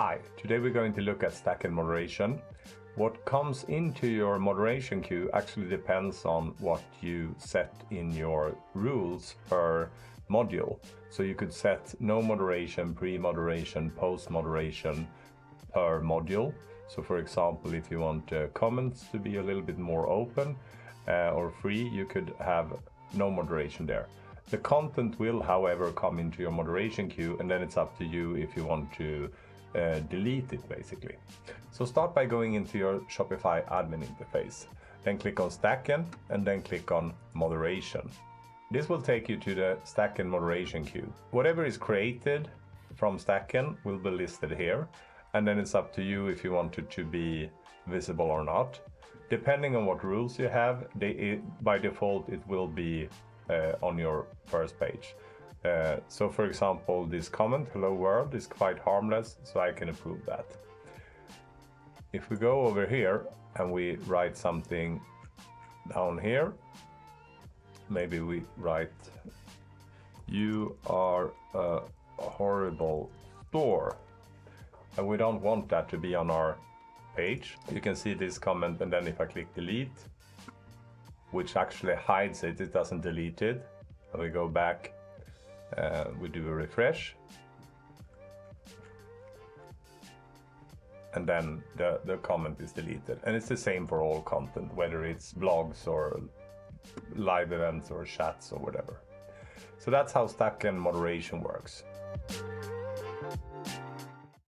Hi, today we're going to look at Stackend moderation. What comes into your moderation queue actually depends on what you set in your rules per module. So you could set no moderation, pre-moderation, post-moderation per module. So for example, if you want comments to be a little bit more open or free, you could have no moderation there. The content will, however, come into your moderation queue, and then it's up to you if you want to delete it, basically. So start by going into your Shopify admin interface. Then click on Stackend, and then click on Moderation. This will take you to the Stackend moderation queue. Whatever is created from Stackend will be listed here, and then it's up to you if you want it to be visible or not. Depending on what rules you have, by default it will be on your first page. So for example, this comment, hello world, is quite harmless, so I can approve that. If we go over here and we write something down here, maybe we write, you are a horrible store, and we don't want that to be on our page. You can see this comment, and then if I click delete, which actually hides it, it doesn't delete it, and we go back, we do a refresh, and then the comment is deleted. And it's the same for all content, whether it's blogs or live events or chats or whatever. So that's how Stackend moderation works.